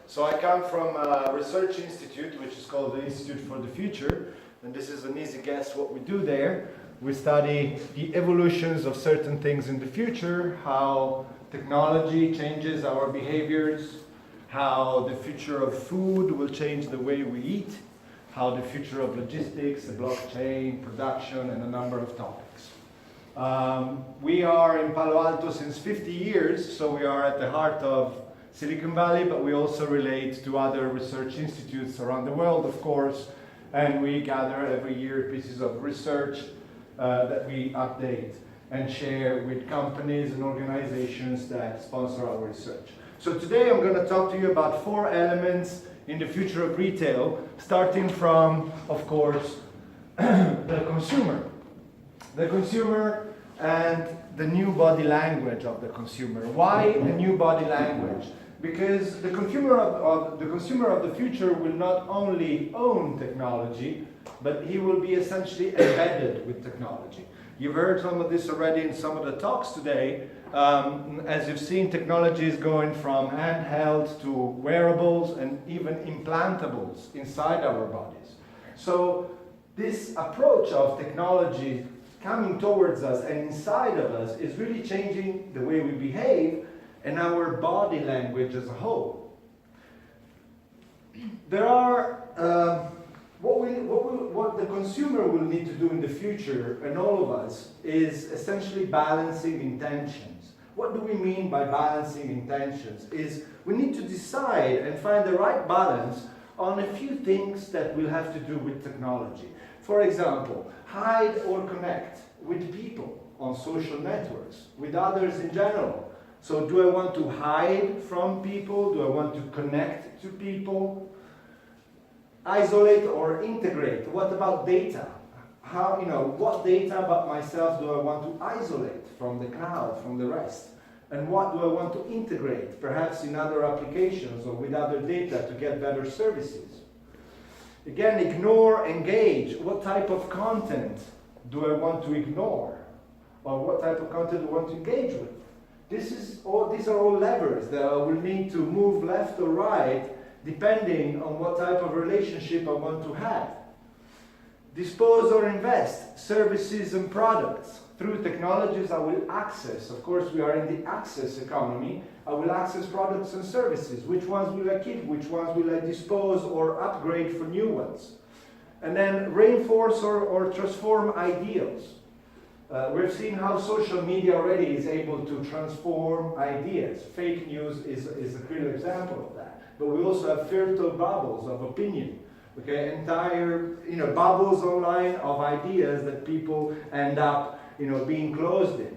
So I come from a research institute, which is called the Institute for the Future, and this is an easy guess what we do there. We study the evolutions of certain things in the future, how technology changes our behaviors, how the future of food will change the way we eat, how the future of logistics, the blockchain, production, and a number of topics. We are in Palo Alto since 50 years, so we are at the heart of Silicon Valley, but we also relate to other research institutes around the world, of course, and we gather every year pieces of research that we update and share with companies and organizations that sponsor our research. So today I'm going to talk to you about 4 elements in the future of retail, starting from, of course, the consumer. The consumer and the new body language of the consumer. Why the new body language? Because the consumer of the future will not only own technology, but he will be essentially embedded with technology. You've heard some of this already in some of the talks today. As you've seen, technology is going from handheld to wearables and even implantables inside our bodies. So this approach of technology coming towards us and inside of us is really changing the way we behave and our body language as a whole. There are what the consumer will need to do in the future, and all of us, is essentially balancing intentions. What do we mean by balancing intentions? Is we need to decide and find the right balance on a few things that will have to do with technology. For example, hide or connect with people on social networks, with others in general. So do I want to hide from people? Do I want to connect to people? Isolate or integrate? What about data? What data about myself do I want to isolate from the crowd, from the rest? And what do I want to integrate, perhaps in other applications or with other data to get better services? Again, ignore, engage. What type of content do I want to ignore? Or what type of content do I want to engage with? These are all levers that I will need to move left or right depending on what type of relationship I want to have. Dispose or invest, services and products. Through technologies I will access, of course we are in the access economy, I will access products and services. Which ones will I keep? Which ones will I dispose or upgrade for new ones? And then reinforce or transform ideals. We've seen how social media already is able to transform ideas. Fake news is a clear example of that. But we also have fertile bubbles of opinion. Okay, entire bubbles online of ideas that people end up being closed in.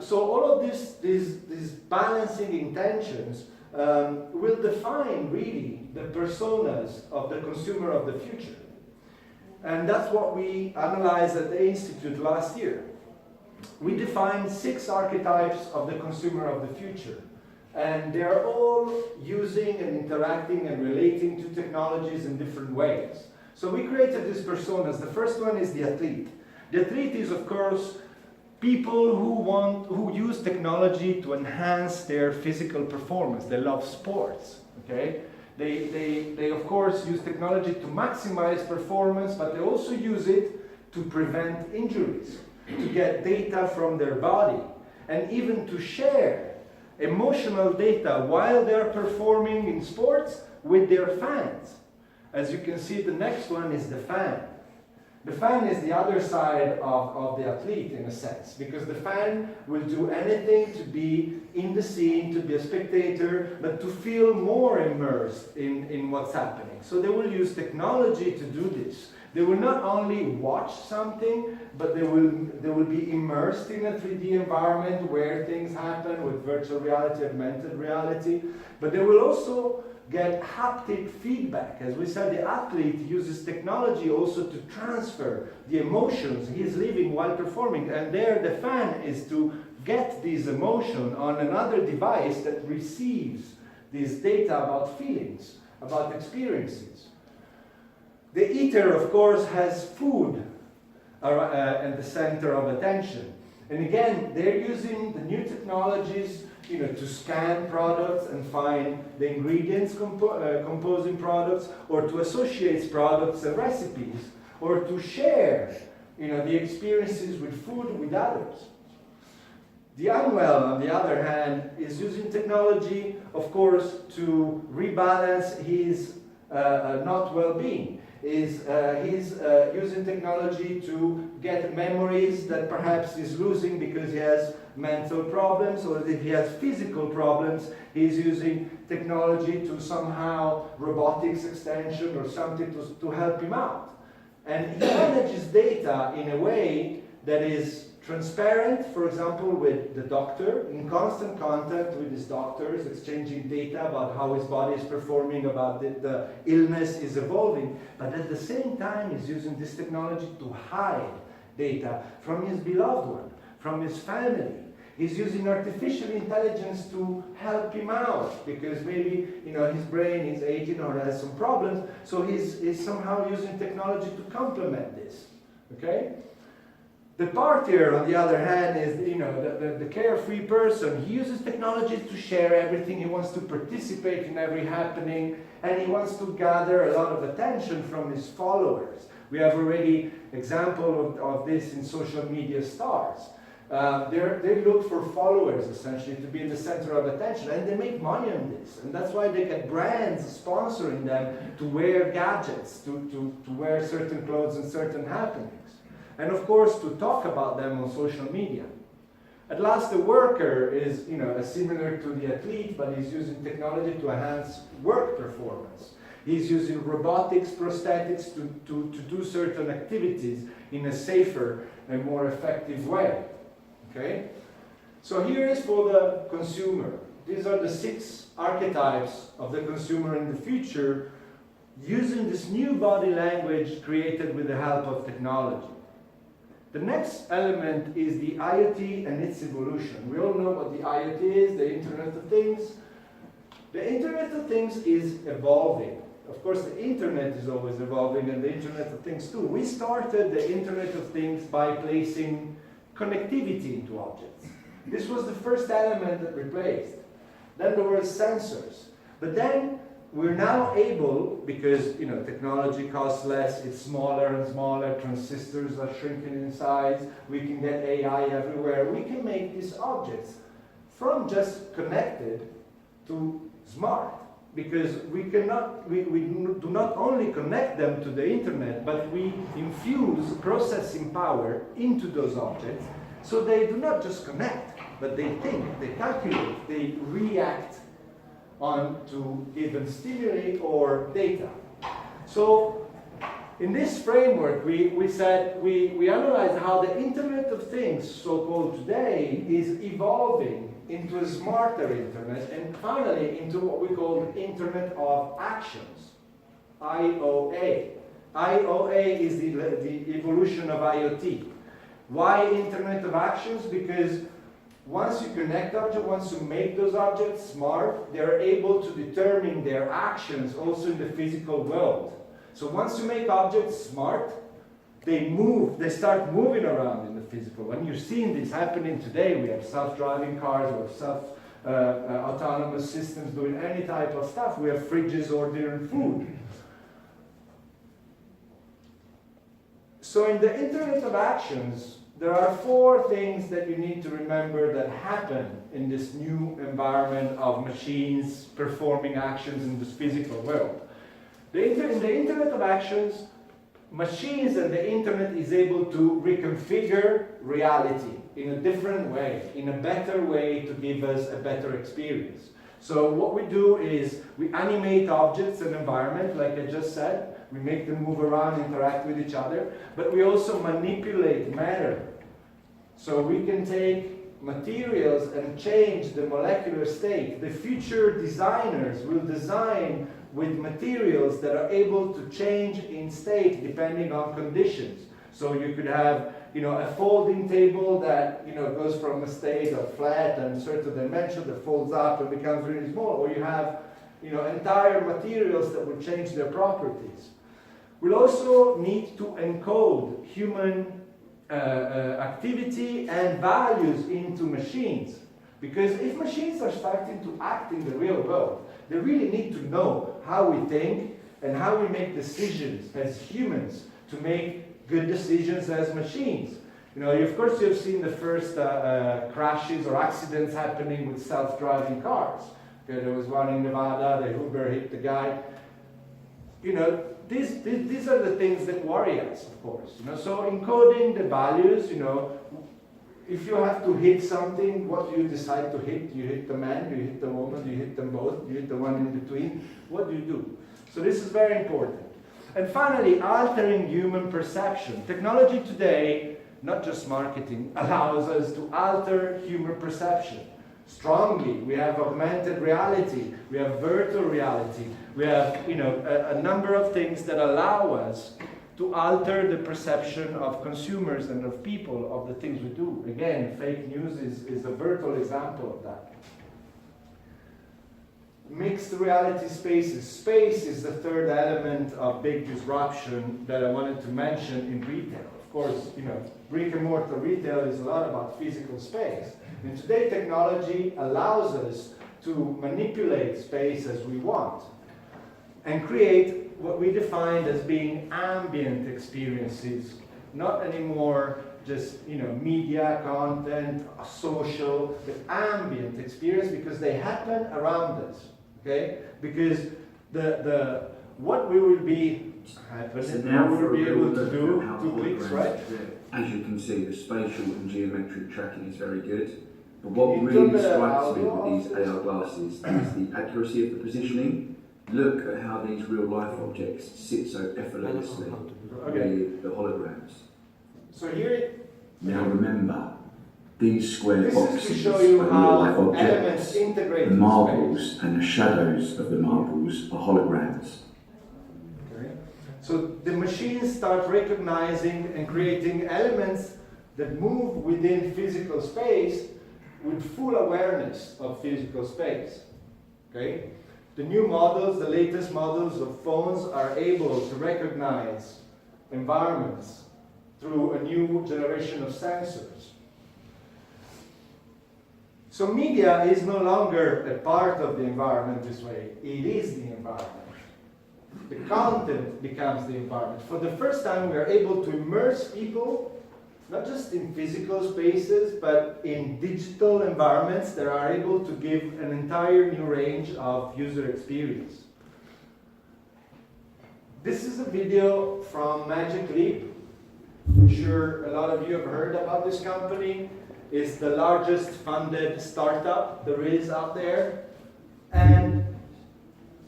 So all of these balancing intentions will define really the personas of the consumer of the future. And that's what we analyzed at the Institute last year. We defined 6 archetypes of the consumer of the future. And they're all using and interacting and relating to technologies in different ways. So we created these personas. The first one is the athlete. The athlete is, of course, people who use technology to enhance their physical performance. They love sports, okay? They of course use technology to maximize performance, but they also use it to prevent injuries, to get data from their body, and even to share emotional data while they're performing in sports with their fans. As you can see, the next one is the fan. The fan is the other side of the athlete in a sense, because the fan will do anything to be in the scene, to be a spectator, but to feel more immersed in what's happening. So they will use technology to do this. They will not only watch something, but they will be immersed in a 3D environment where things happen with virtual reality, augmented reality. But they will also get haptic feedback. As we said, the athlete uses technology also to transfer the emotions he's living while performing. And there the fan is to get these emotions on another device that receives this data about feelings, about experiences. The eater, of course, has food at the center of attention. And again, they're using the new technologies to scan products and find the ingredients composing products, or to associate products and recipes, or to share the experiences with food with others. The unwell, on the other hand, is using technology, of course, to rebalance his not well-being. He's using technology to get memories that perhaps he's losing because he has mental problems, or if he has physical problems, he's using technology to somehow robotics extension or something to help him out. And he manages data in a way that is transparent, for example, with the doctor, in constant contact with his doctors, exchanging data about how his body is performing, about the illness is evolving, but at the same time he's using this technology to hide data from his beloved one, from his family. He's using artificial intelligence to help him out, because maybe his brain is aging or has some problems, so he's somehow using technology to complement this. Okay? The partier, on the other hand, is the carefree person. He uses technology to share everything. He wants to participate in every happening, and he wants to gather a lot of attention from his followers. We have already example of this in social media stars. They look for followers, essentially, to be in the center of attention, and they make money on this. And that's why they get brands sponsoring them to wear gadgets, to wear certain clothes in certain happenings. And of course, to talk about them on social media. At last, the worker is similar to the athlete, but he's using technology to enhance work performance. He's using robotics, prosthetics to do certain activities in a safer and more effective way. Okay? So here is for the consumer. These are the 6 archetypes of the consumer in the future, using this new body language created with the help of technology. The next element is the IoT and its evolution. We all know what the IoT is, the Internet of Things. The Internet of Things is evolving. Of course, the Internet is always evolving, and the Internet of Things too. We started the Internet of Things by placing connectivity into objects. This was the first element that replaced. Then there were sensors. But then we're now able, because technology costs less, it's smaller and smaller, transistors are shrinking in size, we can get AI everywhere, we can make these objects from just connected to smart. Because we do not only connect them to the internet, but we infuse processing power into those objects, so they do not just connect, but they think, they calculate, they react on to given stimuli or data. So in this framework, we said, we analyzed how the Internet of Things, so-called today, is evolving into a smarter internet, and finally into what we call the Internet of Actions, IOA. IOA is the evolution of IoT. Why Internet of Actions? Because once you connect objects, once you make those objects smart, they're able to determine their actions also in the physical world. So once you make objects smart, they move, they start moving around in the physical. When you're seeing this happening today, we have self-driving cars, we have autonomous systems doing any type of stuff. We have fridges ordering food. So in the Internet of Actions, there are 4 things that you need to remember that happen in this new environment of machines performing actions in this physical world. In the Internet of Actions, machines and the internet is able to reconfigure reality in a different way, in a better way to give us a better experience. So what we do is we animate objects and environment, like I just said. We make them move around, interact with each other, but we also manipulate matter. So we can take materials and change the molecular state. The future designers will design with materials that are able to change in state depending on conditions. So you could have, a folding table that, goes from a state of flat and certain dimension that folds up and becomes really small, or you have, entire materials that will change their properties. We'll also need to encode human activity and values into machines. Because if machines are starting to act in the real world, they really need to know how we think and how we make decisions as humans to make good decisions as machines. You know, of course you've seen the first crashes or accidents happening with self-driving cars. Okay, there was one in Nevada, the Uber hit the guy. You know, these are the things that worry us, of course. You know, so encoding the values, you know, if you have to hit something, what do you decide to hit? You hit the man, you hit the woman, you hit them both, you hit the one in between. What do you do? So this is very important. And finally, altering human perception. Technology today, not just marketing, allows us to alter human perception strongly. We have augmented reality, we have virtual reality, we have, you know, a number of things that allow us to alter the perception of consumers and of people of the things we do. Again, fake news is a virtual example of that. Mixed reality spaces. Space is the third element of big disruption that I wanted to mention in retail. Of course, you know, brick and mortar retail is a lot about physical space. And today technology allows us to manipulate space as we want and create what we defined as being ambient experiences, not anymore just, you know, media, content, social, but ambient experience because they happen around us, okay? Because what we will be happening, what we will be able to do, 2 clicks, right? As you can see, the spatial and geometric tracking is very good. But what really strikes me with these AR glasses is the accuracy of the positioning. Look at how these real-life objects sit so effortlessly with the holograms. So here, now remember, these square boxes is to show you are how real-life elements objects. integrate The marbles in space. and the shadows of the marbles are holograms. Okay. So the machines start recognizing and creating elements that move within physical space with full awareness of physical space. Okay? The new models, the latest models of phones are able to recognize environments through a new generation of sensors. So media is no longer a part of the environment this way. It is the environment. The content becomes the environment. For the first time, we are able to immerse people not just in physical spaces, but in digital environments that are able to give an entire new range of user experience. This is a video from Magic Leap. I'm sure a lot of you have heard about this company. It's the largest funded startup there is out there. And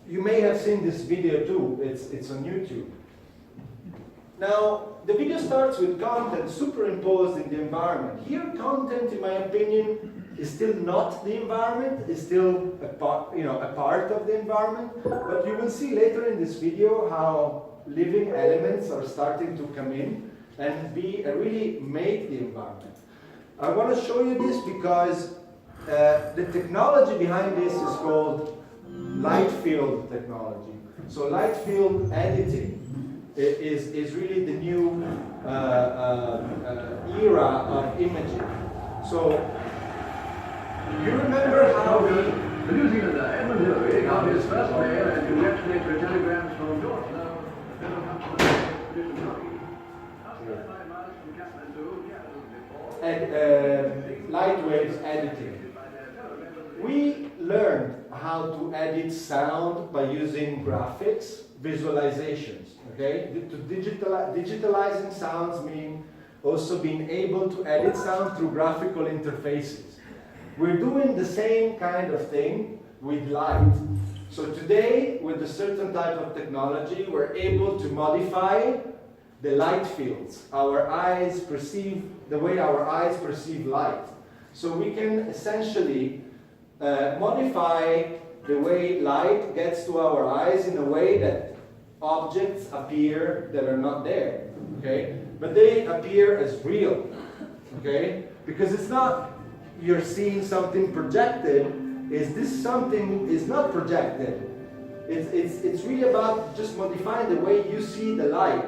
you may have seen this video too. It's on YouTube. Now, the video starts with content superimposed in the environment. Here, content, in my opinion, is still not the environment, is still a part of the environment. But you will see later in this video how living elements are starting to come in and really make the environment. I want to show you this because the technology behind this is called light field technology. So light field editing is really the new era of imaging. So, you remember how we... The New Zealander Edmund Hillary got his first mail and congratulatory telegrams from George. Light waves editing. We learned how to edit sound by using graphics, visualizations. Okay, digitalizing sounds mean also being able to edit sound through graphical interfaces. We're doing the same kind of thing with light. So today, with a certain type of technology, we're able to modify the light fields. Our eyes perceive, the way our eyes perceive light. So we can essentially modify the way light gets to our eyes in a way that objects appear that are not there, okay? But they appear as real, okay? Because it's not you're seeing something projected, this something is not projected. It's really about just modifying the way you see the light,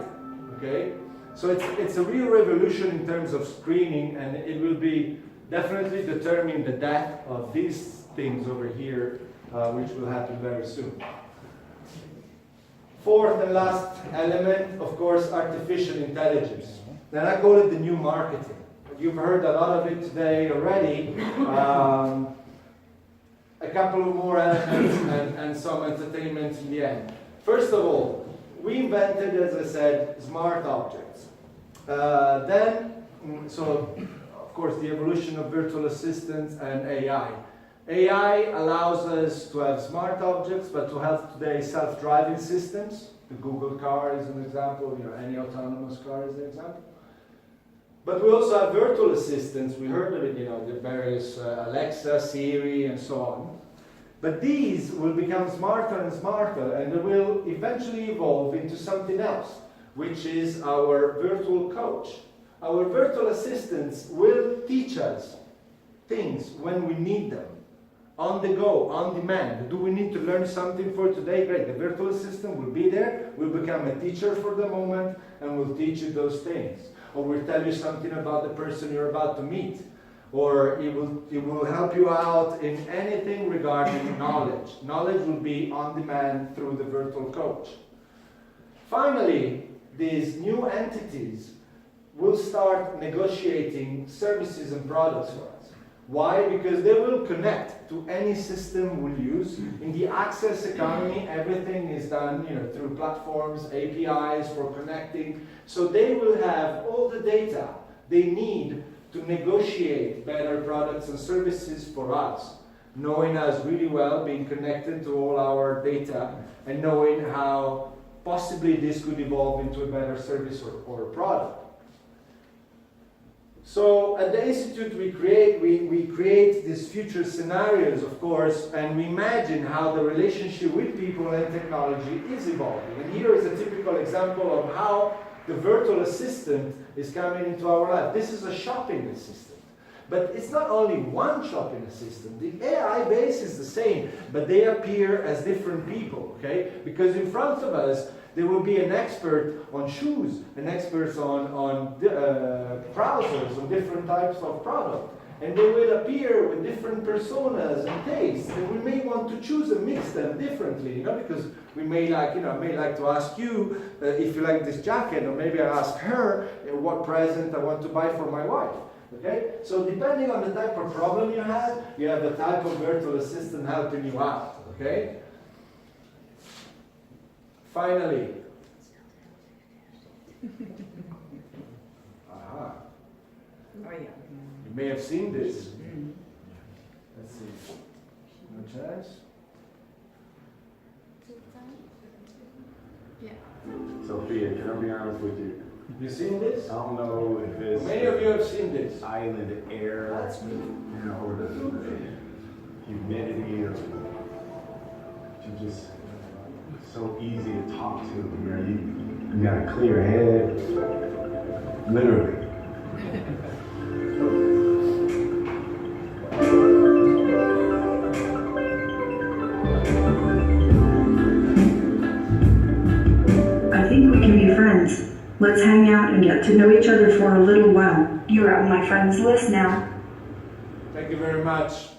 okay? So it's a real revolution in terms of screening, and it will be definitely determine the death of these things over here, which will happen very soon. Fourth and last element, of course, artificial intelligence. Then I call it the new marketing. You've heard a lot of it today already. A couple of more elements and some entertainment in the end. First of all, we invented, as I said, smart objects. So of course, the evolution of virtual assistants and AI. AI allows us to have smart objects, but to have today self-driving systems. The Google car is an example, any autonomous car is an example. But we also have virtual assistants. We heard of it, the various Alexa, Siri, and so on. But these will become smarter and smarter, and they will eventually evolve into something else, which is our virtual coach. Our virtual assistants will teach us things when we need them, on the go, on demand. Do we need to learn something for today? Great, the virtual assistant will be there, will become a teacher for the moment, and will teach you those things. Or will tell you something about the person you're about to meet. Or it will help you out in anything regarding knowledge. Knowledge will be on demand through the virtual coach. Finally, these new entities will start negotiating services and products for us. Why? Because they will connect to any system we'll use. In the access economy, everything is done through platforms, APIs for connecting. So they will have all the data they need to negotiate better products and services for us, knowing us really well, being connected to all our data, and knowing how possibly this could evolve into a better service or a product. So at the Institute we create these future scenarios, of course, and we imagine how the relationship with people and technology is evolving. And here is a typical example of how the virtual assistant is coming into our life. This is a shopping assistant. But it's not only one shopping assistant. The AI base is the same, but they appear as different people, okay? Because in front of us, there will be an expert on shoes, an expert on trousers, on different types of product. And they will appear with different personas and tastes. And we may want to choose and mix them differently, because we may like, I may like to ask you if you like this jacket, or maybe I ask her what present I want to buy for my wife. Okay? So depending on the type of problem you have the type of virtual assistant helping you out. Okay? Finally. Aha. Oh, yeah. You may have seen this. Let's see. No chance? Yeah. Sophia, can I be honest with you? You seen this? I don't know if it's Many of you have seen this. island air, or the humidity, or you just so easy to talk to. You got a clear head, literally. I think we can be friends. Let's hang out and get to know each other for a little while. You're on my friends list now. Thank you very much.